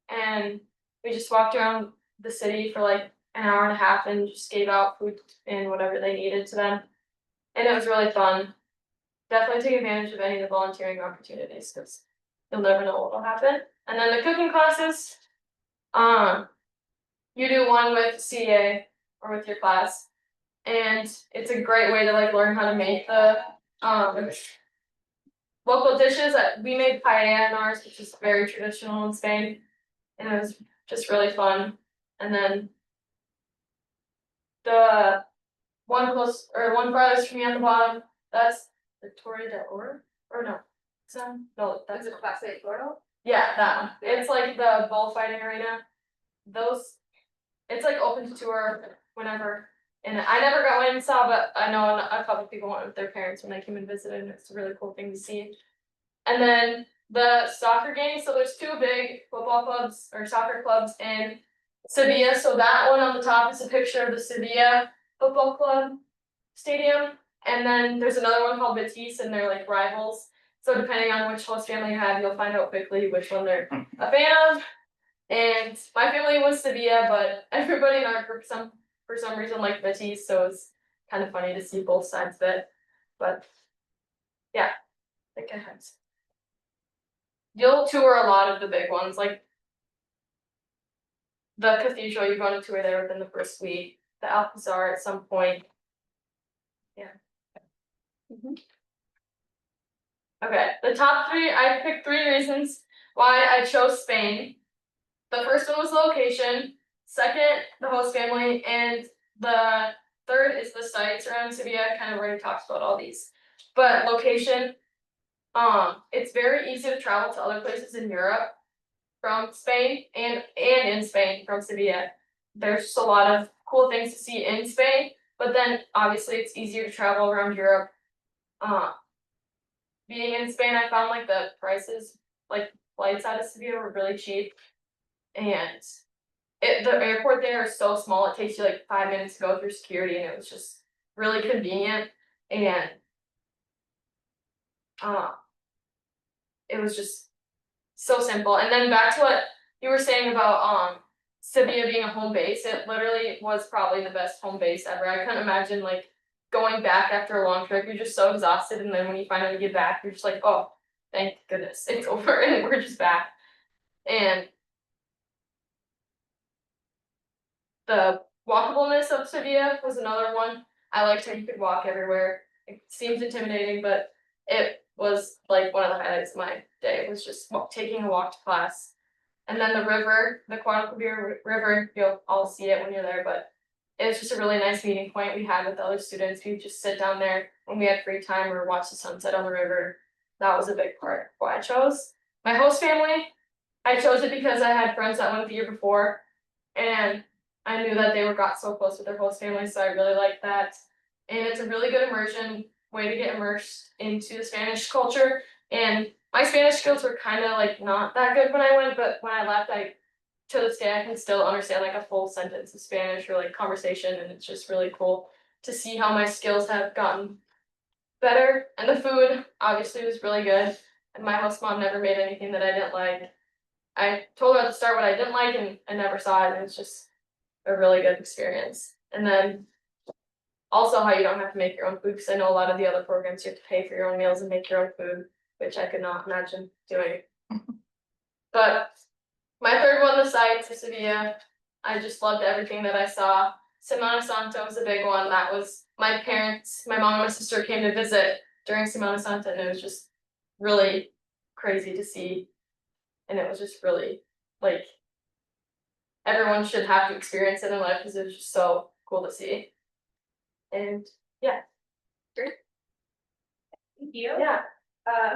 and we just walked around the city for like an hour and a half and just gave out food and whatever they needed to them, and it was really fun. definitely take advantage of any of the volunteering opportunities, because you'll never know what will happen. And then the cooking classes, you do one with CA or with your class, and it's a great way to like learn how to make the local dishes. That we made paella in ours, which is very traditional in Spain, and it was just really fun. And then the one farthest from me on the bottom, that's Victoria del Oro, or no, no, that's Is it Class A Florida? yeah, that one. It's like the bullfighting arena. Those, it's like open to tour whenever. And I never got in and saw, but I know a couple people went with their parents when I came and visited, and it's a really cool thing to see. And then the soccer game, so there's two big football clubs or soccer clubs in Sevilla. So that one on the top is a picture of the Sevilla Football Club stadium. And then there's another one called Betis, and they're like rivals. So depending on which host family you have, you'll find out quickly which one they're a fan of. And my family was Sevilla, but everybody in our group for some reason liked Betis, so it's kind of funny to see both sides of it. But yeah, I think it has. You'll tour a lot of the big ones, like the cathedral. You're going to tour there within the first week. The Alcazar at some point. Yeah. Okay, the top three. I picked three reasons why I chose Spain. The first one was the location. Second, the host family, and the third is the sites around Sevilla. I kind of already talked about all these, but location. It's very easy to travel to other places in Europe from Spain and in Spain from Sevilla. There's just a lot of cool things to see in Spain, but then obviously it's easier to travel around Europe. Being in Spain, I found like the prices, like flights out of Sevilla were really cheap, and the airport there is so small. It takes you like 5 minutes to go through security, and it was just really convenient, and it was just so simple. And then back to what you were saying about Sevilla being a home base, it literally was probably the best home base ever. I couldn't imagine like going back after a long trip. You're just so exhausted, and then when you finally get back, you're just like, oh, thank goodness it's over and we're just back. And the walkableness of Sevilla was another one. I liked how you could walk everywhere. It seems intimidating, but it was like one of the highlights of my day. It was just taking a walk to class. And then the river, the Guadalquivir River, you'll all see it when you're there, but it was just a really nice meeting point we had with the other students. We would just sit down there when we had free time or watch the sunset on the river. That was a big part of why I chose. My host family, I chose it because I had friends that went the year before, and I knew that they got so close with their host family, so I really liked that. And it's a really good immersion way to get immersed into the Spanish culture. And my Spanish skills were kind of like not that good when I went, but when I left, to this day I can still understand like a full sentence of Spanish or like conversation, and it's just really cool to see how my skills have gotten better. And the food obviously was really good, and my host mom never made anything that I didn't like. I told her at the start what I didn't like, and I never saw it, and it's just a really good experience. And then also how you don't have to make your own food, because I know a lot of the other programs you have to pay for your own meals and make your own food, which I could not imagine doing. But my third one, the sites of Sevilla, I just loved everything that I saw. Semana Santa was a big one. That was my parents, my mom and my sister came to visit during Semana Santa, and it was just really crazy to see. And it was just really like everyone should have to experience it in life, because it was just so cool to see. And yeah. Great. Thank you. Yeah.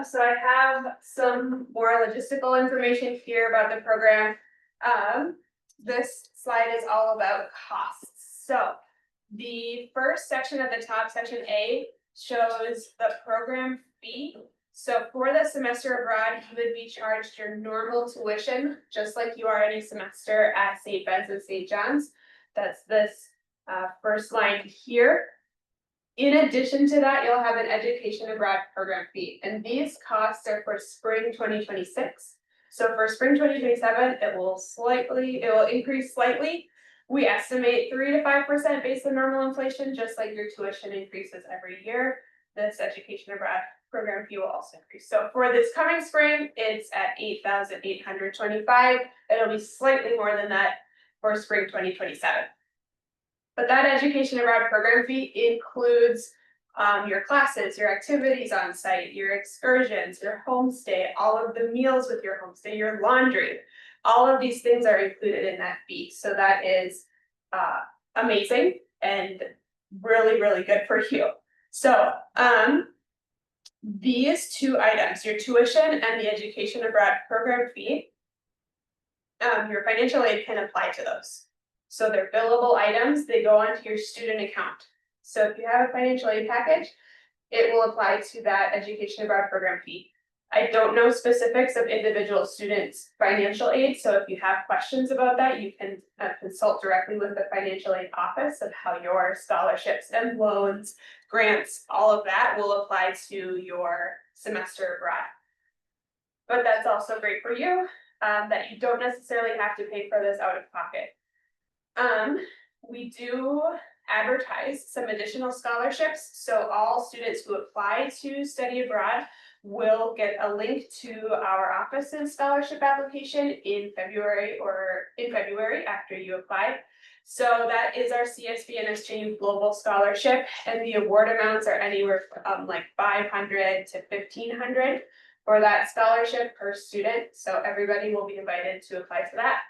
So I have some more logistical information here about the program. This slide is all about costs. So the first section at the top, section A, shows the program fee. So for the semester abroad, you would be charged your normal tuition, just like you are any semester at St. Ben's and St. John's. That's this first line here. In addition to that, you'll have an education abroad program fee, and these costs are for spring 2026. So for spring 2027, it will increase slightly. We estimate 3 to 5% based on normal inflation, just like your tuition increases every year. This education abroad program fee will also increase. So for this coming spring, it's at $8,825. It'll be slightly more than that for spring 2027. But that education abroad program fee includes your classes, your activities on site, your excursions, your homestay, all of the meals with your homestay, your laundry. All of these things are included in that fee. So that is amazing and really, really good for you. So these two items, your tuition and the education abroad program fee, your financial aid can apply to those. So they're billable items, they go onto your student account. So if you have a financial aid package, it will apply to that education abroad program fee. I don't know specifics of individual students' financial aid, so if you have questions about that, you can consult directly with the financial aid office of how your scholarships and loans, grants, all of that will apply to your semester abroad. But that's also great for you, that you don't necessarily have to pay for this out of pocket. We do advertise some additional scholarships, so all students who apply to study abroad will get a link to our office's scholarship application in February after you apply. So that is our CSB and SJU Global Scholarship, and the award amounts are anywhere from like $500 to $1,500 for that scholarship per student. So everybody will be invited to apply for that.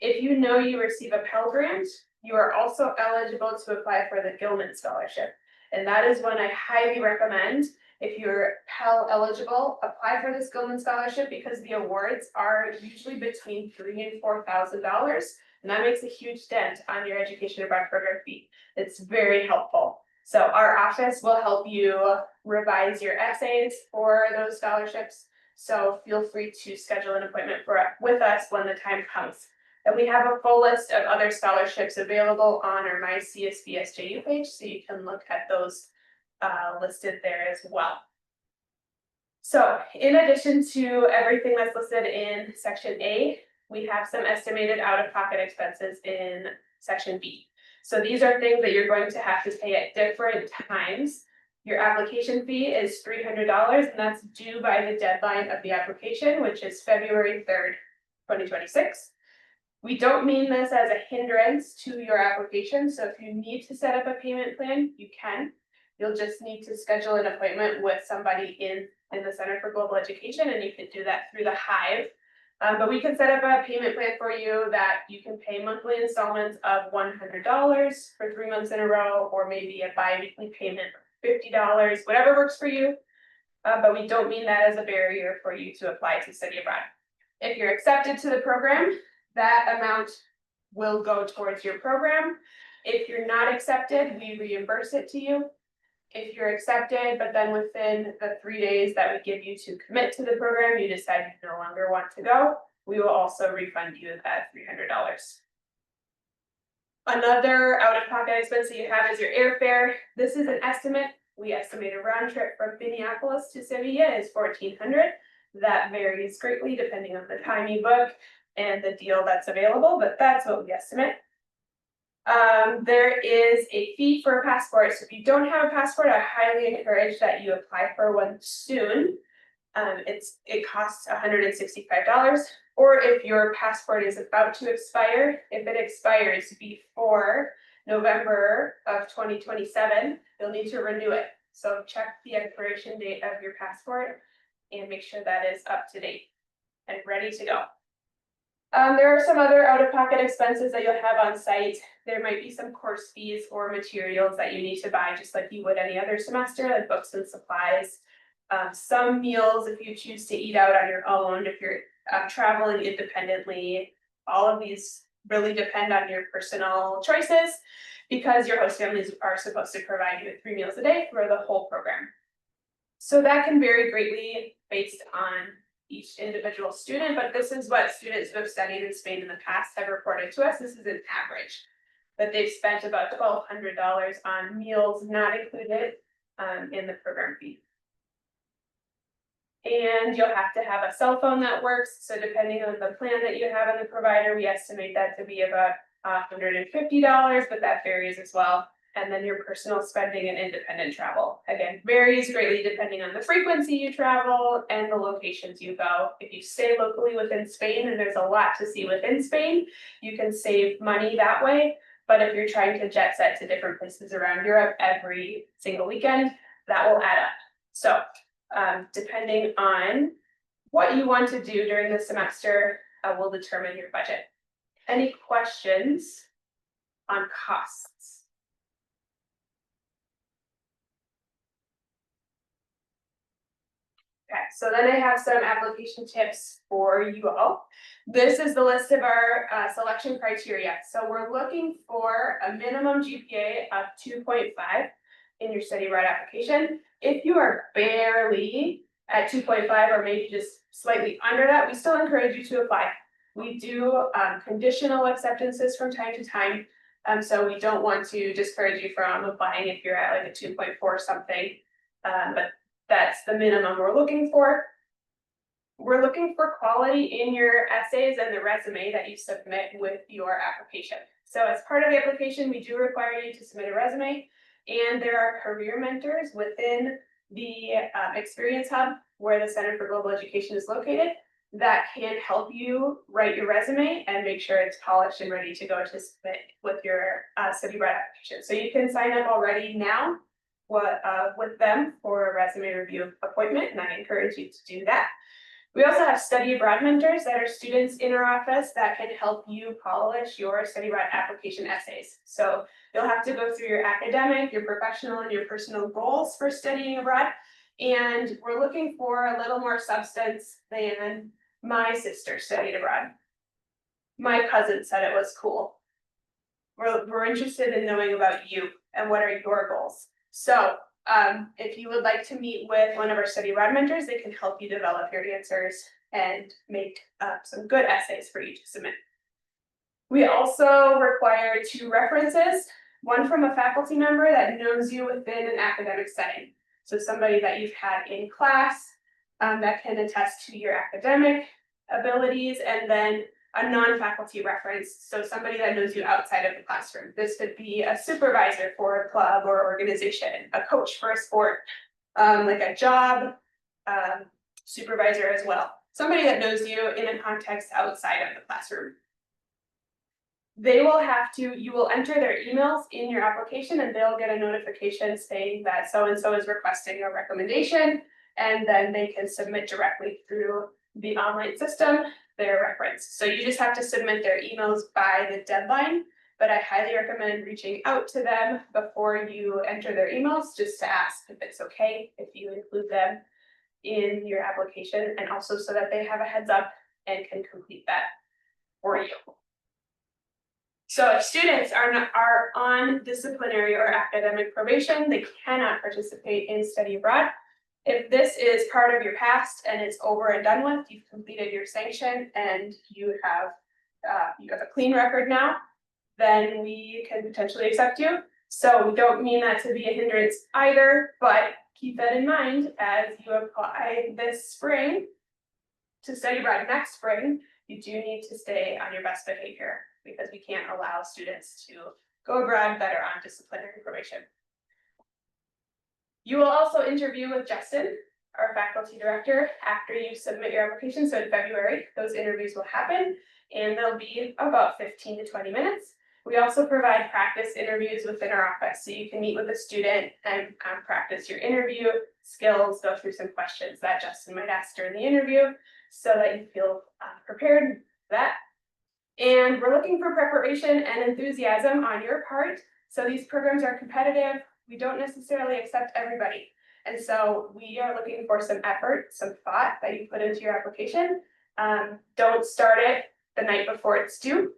If you know you receive a Pell Grant, you are also eligible to apply for the Gilman Scholarship. And that is one I highly recommend. If you're Pell eligible, apply for this Gilman Scholarship because the awards are usually between $3,000 and $4,000. And that makes a huge dent on your education abroad program fee. It's very helpful. So our office will help you revise your essays for those scholarships. So feel free to schedule an appointment with us when the time comes. And we have a full list of other scholarships available on our My CSB SJU page, so you can look at those listed there as well. So in addition to everything that's listed in section A, we have some estimated out-of-pocket expenses in section B. So these are things that you're going to have to pay at different times. Your application fee is $300, and that's due by the deadline of the application, which is February 3rd, 2026. We don't mean this as a hindrance to your application, so if you need to set up a payment plan, you can. You'll just need to schedule an appointment with somebody in the Center for Global Education, and you can do that through the Hive. But we can set up a payment plan for you that you can pay monthly installments of $100 for 3 months in a row, or maybe a bi-weekly payment of $50, whatever works for you. But we don't mean that as a barrier for you to apply to study abroad. If you're accepted to the program, that amount will go towards your program. If you're not accepted, we reimburse it to you. If you're accepted, but then within the 3 days that we give you to commit to the program, you decide you no longer want to go, we will also refund you that $300. Another out-of-pocket expense that you have is your airfare. This is an estimate. We estimate a round trip from Minneapolis to Sevilla is $1,400. That varies greatly depending on the time you book and the deal that's available, but that's what we estimate. There is a fee for a passport. So if you don't have a passport, I highly encourage that you apply for one soon. It costs $165. Or if your passport is about to expire, if it expires before November of 2027, you'll need to renew it. So check the expiration date of your passport and make sure that is up to date and ready to go. There are some other out-of-pocket expenses that you'll have on site. There might be some course fees or materials that you need to buy, just like you would any other semester, like books and supplies. Some meals, if you choose to eat out on your own, if you're traveling independently, all of these really depend on your personal choices because your host families are supposed to provide you with 3 meals a day for the whole program. So that can vary greatly based on each individual student, but this is what students who have studied in Spain in the past have reported to us. This is an average, that they've spent about $1,200 on meals not included in the program fee. And you'll have to have a cell phone that works. So depending on the plan that you have on the provider, we estimate that to be about $150, but that varies as well. And then your personal spending and independent travel. Again, varies greatly depending on the frequency you travel and the locations you go. If you stay locally within Spain, and there's a lot to see within Spain, you can save money that way. But if you're trying to jet set to different places around Europe every single weekend, that will add up. So depending on what you want to do during the semester will determine your budget. Any questions on costs? Okay, so then I have some application tips for you all. This is the list of our selection criteria. So we're looking for a minimum GPA of 2.5 in your study abroad application. If you are barely at 2.5 or maybe just slightly under that, we still encourage you to apply. We do conditional acceptances from time to time. So we don't want to discourage you from applying if you're at like a 2.4 something. But that's the minimum we're looking for. We're looking for quality in your essays and the resume that you submit with your application. So as part of the application, we do require you to submit a resume, and there are career mentors within the Experience Hub, where the Center for Global Education is located, that can help you write your resume and make sure it's polished and ready to go to submit with your study abroad application. So you can sign up already now with them for a resume review appointment, and I encourage you to do that. We also have study abroad mentors that are students in our office that can help you polish your study abroad application essays. So you'll have to go through your academic, your professional, and your personal goals for studying abroad. And we're looking for a little more substance than my sister studied abroad. My cousin said it was cool. We're interested in knowing about you and what are your goals. So if you would like to meet with one of our study abroad mentors, they can help you develop your answers and make some good essays for you to submit. We also require 2 references, one from a faculty member that knows you within an academic setting. So somebody that you've had in class that can attest to your academic abilities, and then a non-faculty reference, so somebody that knows you outside of the classroom. This could be a supervisor for a club or organization, a coach for a sport, like a job supervisor as well. Somebody that knows you in a context outside of the classroom. They will have to, you will enter their emails in your application, and they'll get a notification saying that so-and-so is requesting a recommendation, and then they can submit directly through the online system their reference. So you just have to submit their emails by the deadline, but I highly recommend reaching out to them before you enter their emails, just to ask if it's okay if you include them in your application, and also so that they have a heads up and can complete that for you. So if students are on disciplinary or academic probation, they cannot participate in study abroad. If this is part of your past and it's over and done with, you've completed your sanction and you have a clean record now, then we can potentially accept you. So we don't mean that to be a hindrance either, but keep that in mind as you apply this spring to study abroad next spring. You do need to stay on your best behavior, because we can't allow students to go abroad that are on disciplinary probation. You will also interview with Justin, our faculty director, after you submit your application. So in February, those interviews will happen, and they'll be about 15 to 20 minutes. We also provide practice interviews within our office, so you can meet with a student and practice your interview skills, go through some questions that Justin might ask during the interview, so that you feel prepared for that. And we're looking for preparation and enthusiasm on your part. So these programs are competitive. We don't necessarily accept everybody. And so we are looking for some effort, some thought that you put into your application. Don't start it the night before it's due.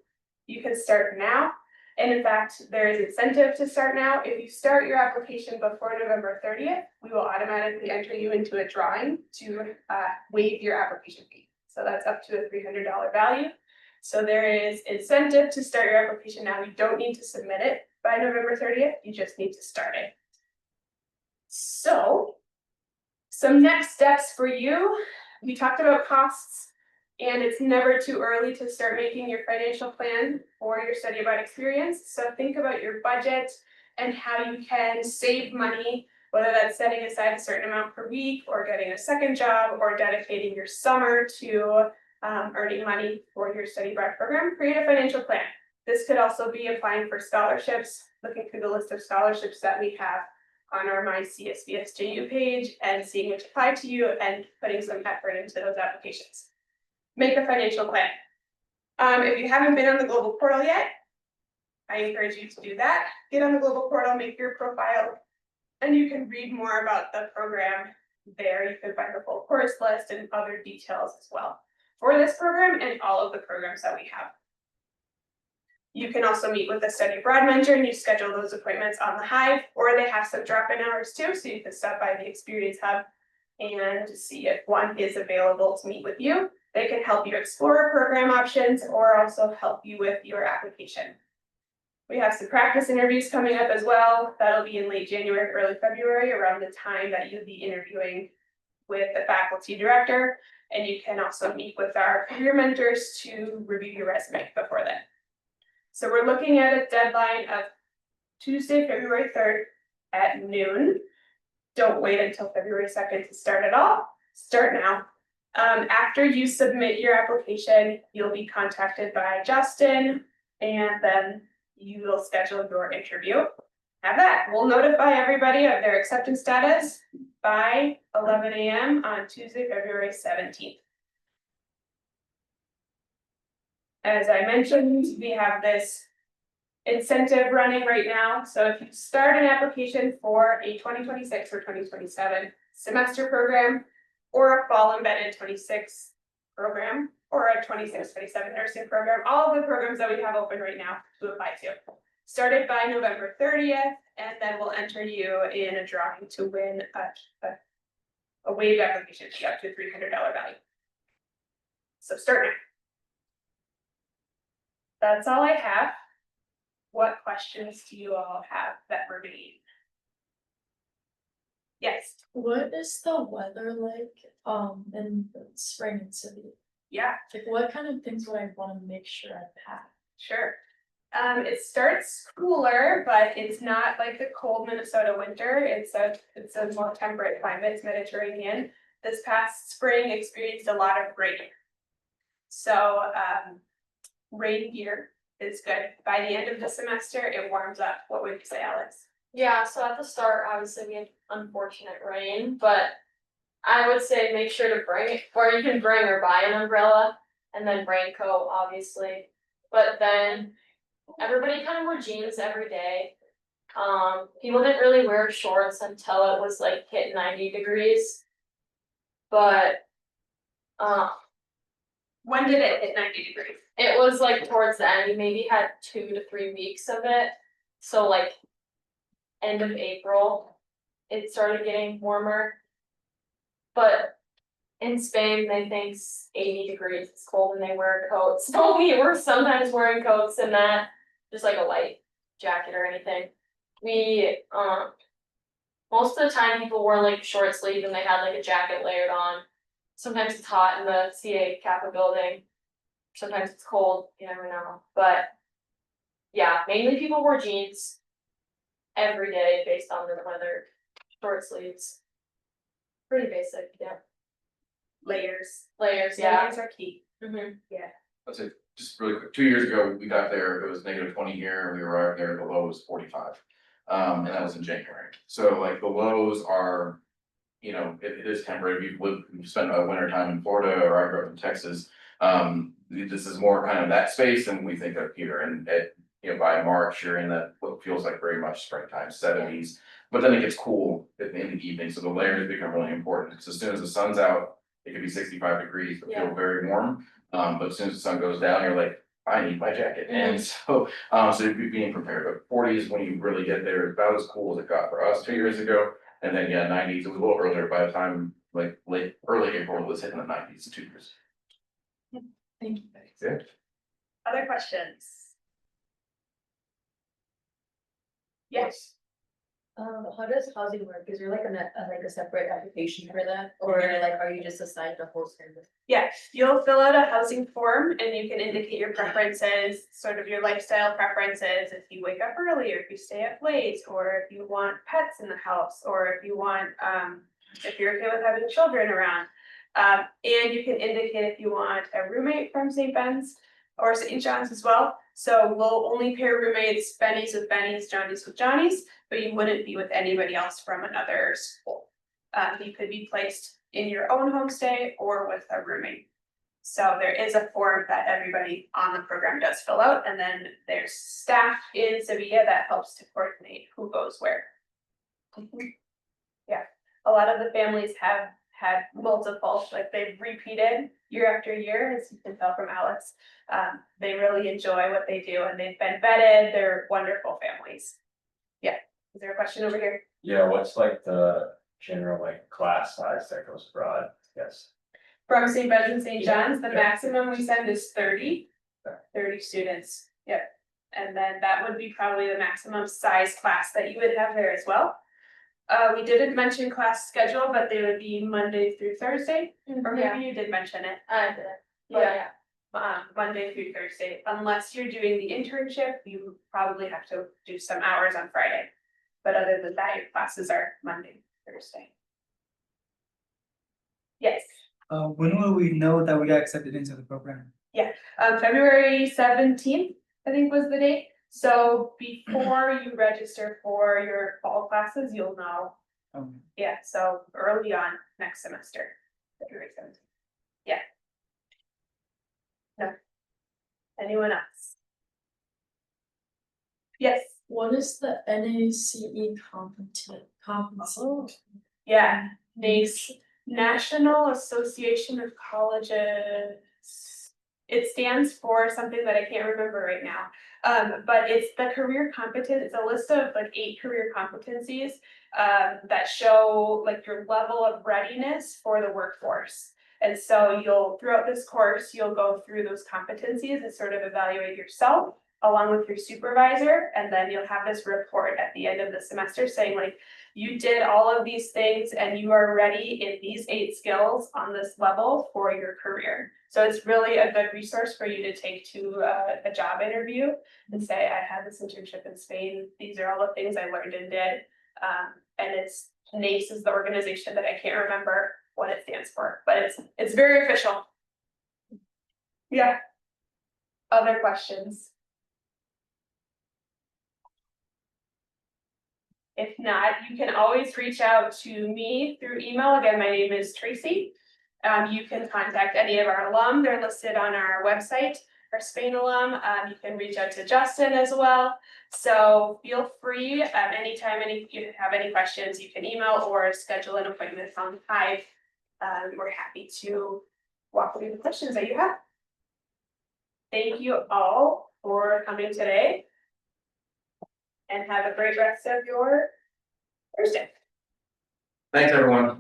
You can start now. And in fact, there is incentive to start now. If you start your application before November 30th, we will automatically enter you into a drawing to waive your application fee. So that's up to a $300 value. So there is incentive to start your application now. You don't need to submit it by November 30th, you just need to start it. So, some next steps for you. We talked about costs, and it's never too early to start making your financial plan for your study abroad experience. So think about your budget, and how you can save money, whether that's setting aside a certain amount per week or getting a second job or dedicating your summer to earning money for your study abroad program. Create a financial plan. This could also be applying for scholarships, looking through the list of scholarships that we have on our My CSBSJU page and seeing which apply to you and putting some effort into those applications. Make a financial plan. If you haven't been on the global portal yet, I encourage you to do that. Get on the global portal, make your profile, and you can read more about the program there. You can find the full course list and other details as well for this program and all of the programs that we have. You can also meet with a study abroad mentor and you schedule those appointments on the Hive, or they have some drop-in hours too, so you can stop by the Experience Hub and see if one is available to meet with you. They can help you explore program options or also help you with your application. We have some practice interviews coming up as well. That'll be in late January, early February, around the time that you'll be interviewing with the faculty director. And you can also meet with our career mentors to review your resume before then. So we're looking at a deadline of Tuesday, February 3rd at noon. Don't wait until February 2nd to start at all. Start now. After you submit your application, you'll be contacted by Justin, and then you will schedule your interview. Have that. We'll notify everybody of their acceptance status by 11 a.m. on Tuesday, February 17th. As I mentioned, we have this incentive running right now. So if you start an application for a 2026 or 2027 semester program, or a fall embedded 26 program, or a 26-27 nursing program, all of the programs that we have open right now to apply to. Started by November 30th, and then we'll enter you in a drawing to win a waived application fee up to $300 value. So start now. That's all I have. What questions do you all have that remain? Yes, What is the weather like, in the spring in city? yeah, Like, what kind of things would I wanna make sure I pack? sure. It starts cooler, but it's not like the cold Minnesota winter. It's a more temperate climate, it's Mediterranean. This past spring experienced a lot of rain. So, rain gear is good. By the end of the semester, it warms up. What would you say, Alex? Yeah, so at the start, obviously we had unfortunate rain, but I would say make sure to bring, or you can bring or buy an umbrella and then raincoat, obviously. But then everybody kind of wore jeans every day. People didn't really wear shorts until it was like hit 90 degrees. But When did it hit 90 degrees? it was like towards the end, you maybe had 2 to 3 weeks of it. So like end of April, it started getting warmer. But in Spain, they think 80 degrees, it's cold and they wear coats. So we were sometimes wearing coats and that, just like a light jacket or anything. We, most of the time people wore like short sleeves and they had like a jacket layered on. Sometimes it's hot in the CA Kappa building. Sometimes it's cold, you never know. But yeah, mainly people wore jeans every day based on the weather, short sleeves. Pretty basic, yeah. Layers. Layers, yeah. Layers are key. Mhm. I'd say just really quick, 2 years ago, we got there, it was -20 here, we arrived there, the low was 45. And that was in January, so like the lows are, you know, it is temporary, we've spent a winter time in Florida, or I grew up in Texas. This is more kind of that space than we think of here, and you know, by March, you're in that, what feels like very much springtime, 70s. But then it gets cool in the evening, so the layers become really important, because as soon as the sun's out, it could be 65 degrees, but feel very warm. But as soon as the sun goes down, you're like, I need my jacket, and so you're being prepared, but 40s when you really get there, about as cool as it got for us 2 years ago. And then, yeah, 90s, it was a little earlier by the time, like early April, it was hitting the 90s, 2 years. Thank you. Yeah. Other questions? Yes. How does housing work? Is there like a separate application for that, or like are you just assigned a host family? Yeah, you'll fill out a housing form and you can indicate your preferences, sort of your lifestyle preferences, if you wake up early, or if you stay up late, or if you want pets in the house, or if you want, if you're okay with having children around. And you can indicate if you want a roommate from St. Ben's or St. John's as well. So we'll only pair roommates, Bennies with Bennies, Johnnies with Johnnies, but you wouldn't be with anybody else from another school. You could be placed in your own homestay or with a roommate. So there is a form that everybody on the program does fill out, and then there's staff in Sevilla that helps to coordinate who goes where. Yeah, a lot of the families have had multiple, like they've repeated year after year, as you can tell from Alex. They really enjoy what they do and they've been vetted, they're wonderful families. Yeah, is there a question over here? Yeah, what's like the general like class size that goes abroad, yes? From St. Ben's and St. John's, the Yeah. maximum we send is 30. Okay. 30 students, yep. And then that would be probably the maximum size class that you would have there as well. We didn't mention class schedule, but they would be Monday through Thursday, or Yeah. maybe you did mention it. I did. Yeah, Monday through Thursday, unless you're doing the internship, you probably have to do some hours on Friday. But other than that, your classes are Monday, Thursday. Yes, When will we know that we got accepted into the program? February 17th, I think was the date. So before you register for your fall classes, you'll know. Yeah, so early on next semester, February 17th. Yeah. No. Anyone else? Yes, What is the NACE competency? yeah, NACE, National Association of Colleges. It stands for something that I can't remember right now. But it's the career competence, it's a list of like 8 career competencies that show like your level of readiness for the workforce. And so you'll, throughout this course, you'll go through those competencies and sort of evaluate yourself along with your supervisor, and then you'll have this report at the end of the semester saying like, you did all of these things and you are ready in these 8 skills on this level for your career. So it's really a good resource for you to take to a job interview and say, I had this internship in Spain, these are all the things I learned and did. And it's NACE is the organization that I can't remember what it stands for, but it's very official. Yeah. Other questions? If not, you can always reach out to me through email. Again, my name is Tracy. You can contact any of our alum. They're listed on our website, our Spain alum. You can reach out to Justin as well. So feel free anytime if you have any questions, you can email or schedule an appointment on Hive. We're happy to walk through the questions that you have. Thank you all for coming today. And have a great rest of your Thursday. Thanks, everyone.